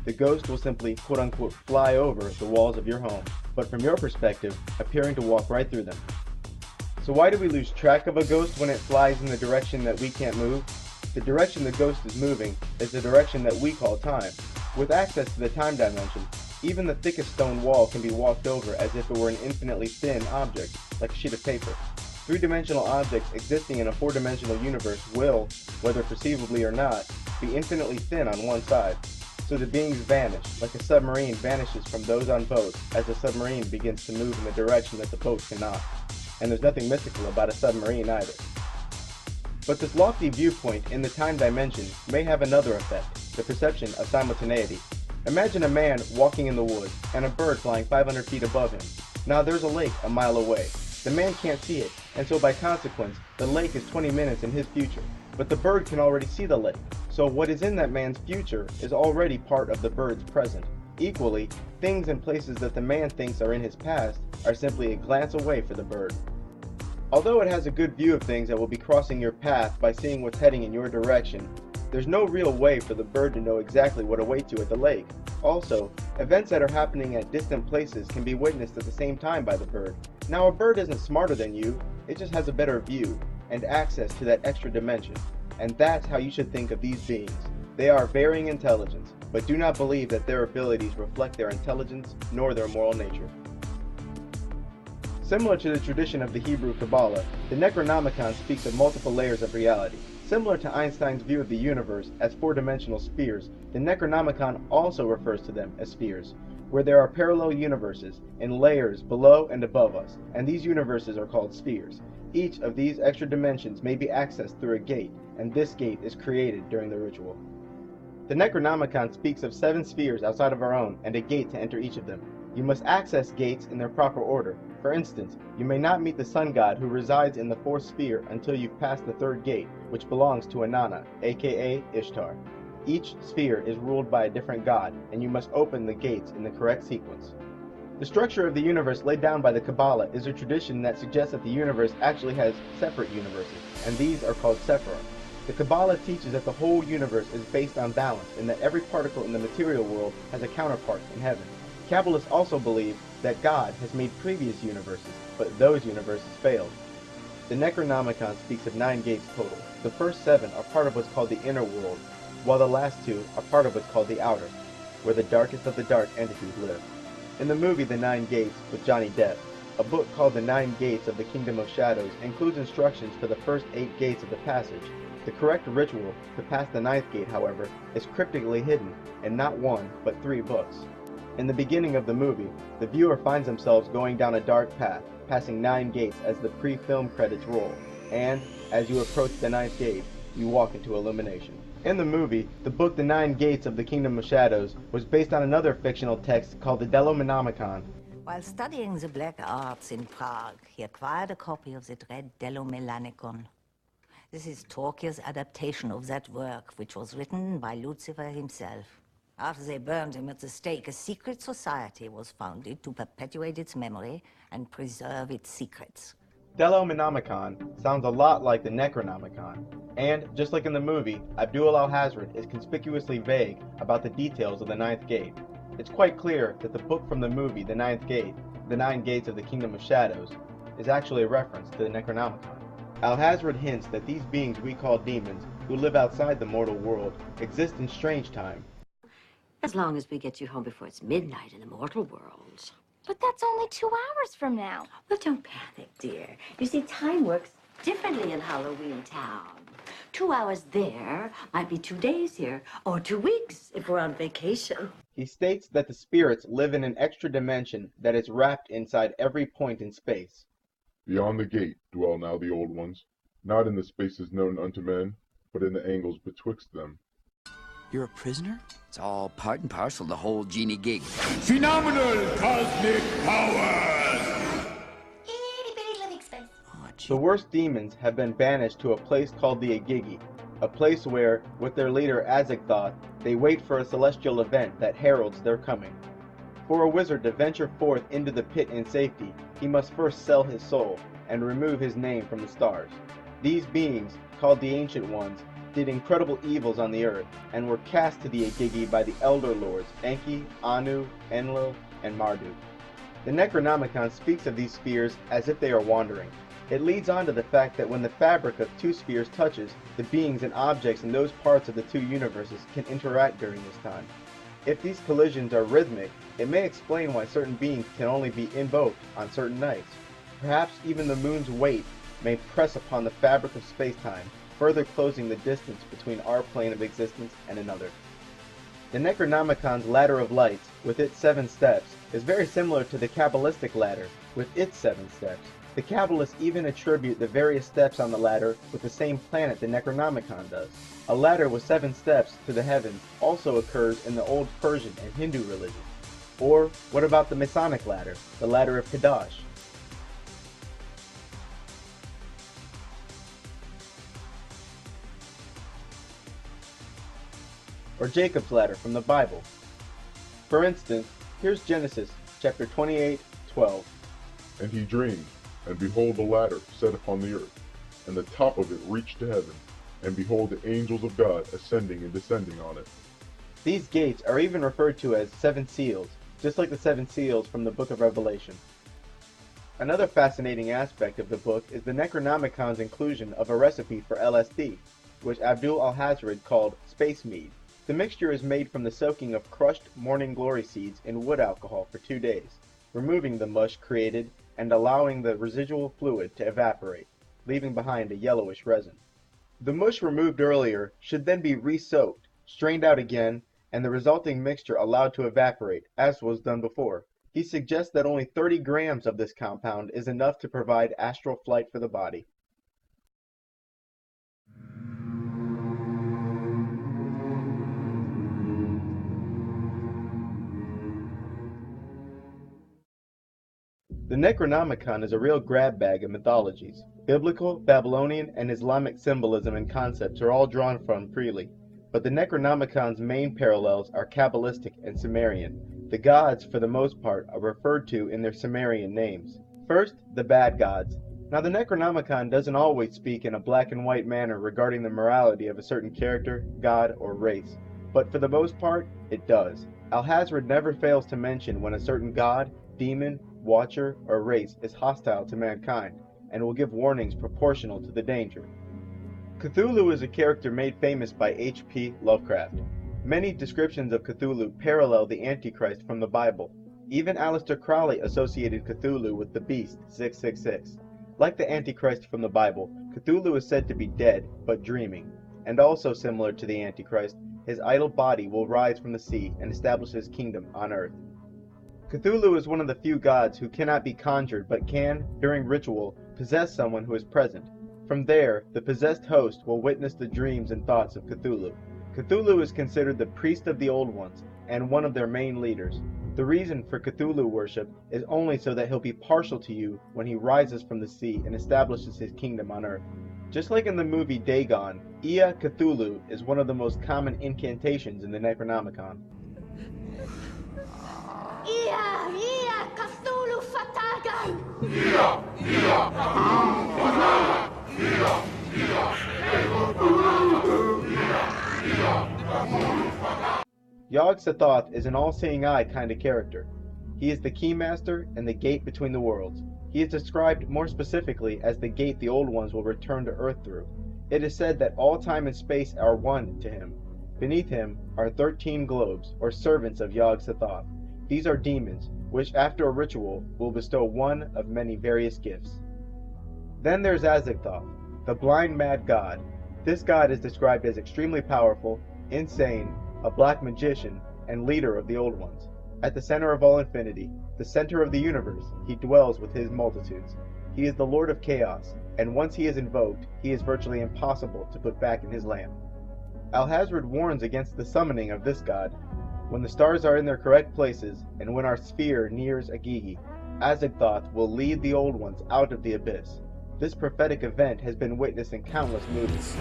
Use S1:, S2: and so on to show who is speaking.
S1: the ghost will simply quote-unquote fly over the walls of your home, but from your perspective, appearing to walk right through them. So why do we lose track of a ghost when it flies in the direction that we can't move? The direction the ghost is moving is the direction that we call time. With access to the time dimension, even the thickest stone wall can be walked over as if it were an infinitely thin object, like a sheet of paper. Three-dimensional objects existing in a four-dimensional universe will, whether perceivably or not, be infinitely thin on one side. So the beings vanish, like a submarine vanishes from those on boats as the submarine begins to move in the direction that the boat cannot. And there's nothing mystical about a submarine either. But this lofty viewpoint in the time dimension may have another effect, the perception of simultaneity. Imagine a man walking in the woods and a bird flying 500 feet above him. Now there's a lake a mile away. The man can't see it, and so by consequence, the lake is 20 minutes in his future. But the bird can already see the lake, so what is in that man's future is already part of the bird's present. Equally, things and places that the man thinks are in his past are simply a glance away for the bird. Although it has a good view of things that will be crossing your path by seeing what's heading in your direction, there's no real way for the bird to know exactly what awaits you at the lake. Also, events that are happening at distant places can be witnessed at the same time by the bird. Now, a bird isn't smarter than you, it just has a better view and access to that extra dimension. And that's how you should think of these beings. They are varying intelligence, but do not believe that their abilities reflect their intelligence nor their moral nature. Similar to the tradition of the Hebrew Kabbalah, the Necronomicon speaks of multiple layers of reality. Similar to Einstein's view of the universe as four-dimensional spheres, the Necronomicon also refers to them as spheres, where there are parallel universes in layers below and above us, and these universes are called spheres. Each of these extra dimensions may be accessed through a gate, and this gate is created during the ritual. The Necronomicon speaks of 7 spheres outside of our own and a gate to enter each of them. You must access gates in their proper order. For instance, you may not meet the sun god who resides in the 4th sphere until you've passed the 3rd gate, which belongs to Inanna, aka Ishtar. Each sphere is ruled by a different god, and you must open the gates in the correct sequence. The structure of the universe laid down by the Kabbalah is a tradition that suggests that the universe actually has separate universes, and these are called Sephirah. The Kabbalah teaches that the whole universe is based on balance, and that every particle in the material world has a counterpart in heaven. Kabbalists also believe that God has made previous universes, but those universes failed. The Necronomicon speaks of 9 gates total. The first 7 are part of what's called the inner world, while the last 2 are part of what's called the outer, where the darkest of the dark entities live. In the movie The 9 Gates with Johnny Depp, a book called The 9 Gates of the Kingdom of Shadows includes instructions for the first 8 gates of the passage. The correct ritual to pass the 9th gate, however, is cryptically hidden in not 1, but 3 books. In the beginning of the movie, the viewer finds themselves going down a dark path, passing 9 gates as the pre-film credits roll, and, as you approach the 9th gate, you walk into illumination. In the movie, the book The 9 Gates of the Kingdom of Shadows was based on another fictional text called the Delomenonomicon.
S2: While studying the black arts in Prague, he acquired a copy of the dread Delomelanicon. This is Tolkien's adaptation of that work, which was written by Lucifer himself. After they burned him at the stake, a secret society was founded to perpetuate its memory and preserve its secrets.
S1: Delomenonomicon sounds a lot like the Necronomicon, and, just like in the movie, Abdul al-Hazred is conspicuously vague about the details of the 9th gate. It's quite clear that the book from the movie, The 9th Gate, The 9 Gates of the Kingdom of Shadows, is actually a reference to the Necronomicon. Al-Hazred hints that these beings we call demons, who live outside the mortal world, exist in strange time.
S3: As long as we get you home before it's midnight in the mortal world.
S4: But that's only 2 hours from now.
S3: Well, don't panic, dear. You see, time works differently in Halloweentown. 2 hours there might be 2 days here, or 2 weeks if we're on vacation.
S1: He states that the spirits live in an extra dimension that is wrapped inside every point in space.
S5: Beyond the gate dwell now the old ones, not in the spaces known unto men, but in the angles betwixt them.
S6: You're a prisoner? It's all part and parcel of the whole genie gig.
S7: Phenomenal cosmic powers!
S4: Itty-bitty living space.
S6: Oh,
S1: The worst demons have been banished to a place called the Agigi, a place where, with their leader Azagthoth, they wait for a celestial event that heralds their coming. For a wizard to venture forth into the pit in safety, he must first sell his soul and remove his name from the stars. These beings, called the Ancient Ones, did incredible evils on the earth, and were cast to the Agigi by the Elder Lords Enki, Anu, Enlil, and Marduk. The Necronomicon speaks of these spheres as if they are wandering. It leads on to the fact that when the fabric of two spheres touches, the beings and objects in those parts of the two universes can interact during this time. If these collisions are rhythmic, it may explain why certain beings can only be invoked on certain nights. Perhaps even the moon's weight may press upon the fabric of space-time, further closing the distance between our plane of existence and another. The Necronomicon's ladder of lights, with its 7 steps, is very similar to the Kabbalistic ladder, with its 7 steps. The Kabbalists even attribute the various steps on the ladder with the same planet the Necronomicon does. A ladder with 7 steps to the heavens also occurs in the old Persian and Hindu religion. Or what about the Masonic ladder, the ladder of Kadosh? Or Jacob's ladder from the Bible? For instance, here's Genesis chapter 28:12.
S5: And he dreamed, and behold a ladder set upon the earth, and the top of it reached to heaven, and behold the angels of God ascending and descending on it.
S1: These gates are even referred to as 7 seals, just like the 7 seals from the book of Revelation. Another fascinating aspect of the book is the Necronomicon's inclusion of a recipe for LSD, which Abdul al-Hazred called space mead. The mixture is made from the soaking of crushed morning glory seeds in wood alcohol for 2 days, removing the mush created and allowing the residual fluid to evaporate, leaving behind a yellowish resin. The mush removed earlier should then be re-soaked, strained out again, and the resulting mixture allowed to evaporate, as was done before. He suggests that only 30 grams of this compound is enough to provide astral flight for the body. The Necronomicon is a real grab bag of mythologies. Biblical, Babylonian, and Islamic symbolism and concepts are all drawn from freely, but the Necronomicon's main parallels are Kabbalistic and Sumerian. The gods, for the most part, are referred to in their Sumerian names. First, the bad gods. Now the Necronomicon doesn't always speak in a black and white manner regarding the morality of a certain character, god, or race, but for the most part, it does. Al-Hazred never fails to mention when a certain god, demon, watcher, or race is hostile to mankind, and will give warnings proportional to the danger. Cthulhu is a character made famous by H.P. Lovecraft. Many descriptions of Cthulhu parallel the Antichrist from the Bible. Even Aleister Crowley associated Cthulhu with the beast 666. Like the Antichrist from the Bible, Cthulhu is said to be dead, but dreaming, and also similar to the Antichrist, his idle body will rise from the sea and establish his kingdom on earth. Cthulhu is one of the few gods who cannot be conjured but can, during ritual, possess someone who is present. From there, the possessed host will witness the dreams and thoughts of Cthulhu. Cthulhu is considered the priest of the Old Ones, and one of their main leaders. The reason for Cthulhu worship is only so that he'll be partial to you when he rises from the sea and establishes his kingdom on earth. Just like in the movie Dagon, Ia Cthulhu is one of the most common incantations in the Necronomicon.
S4: Ia, Cthulhu Fatagan!
S1: Yog-Sothoth is an all-seeing eye kind of character. He is the keymaster and the gate between the worlds. He is described more specifically as the gate the Old Ones will return to Earth through. It is said that all time and space are one to him. Beneath him are 13 globes, or servants of Yog-Sothoth. These are demons, which after a ritual will bestow one of many various gifts. Then there's Azagthoth, the blind mad god. This god is described as extremely powerful, insane, a black magician, and leader of the Old Ones. At the center of all infinity, the center of the universe, he dwells with his multitudes. He is the Lord of Chaos, and once he is invoked, he is virtually impossible to put back in his lamp. Al-Hazred warns against the summoning of this god. When the stars are in their correct places, and when our sphere nears Agigi, Azagthoth will lead the Old Ones out of the abyss. This prophetic event has been witnessed in countless movies.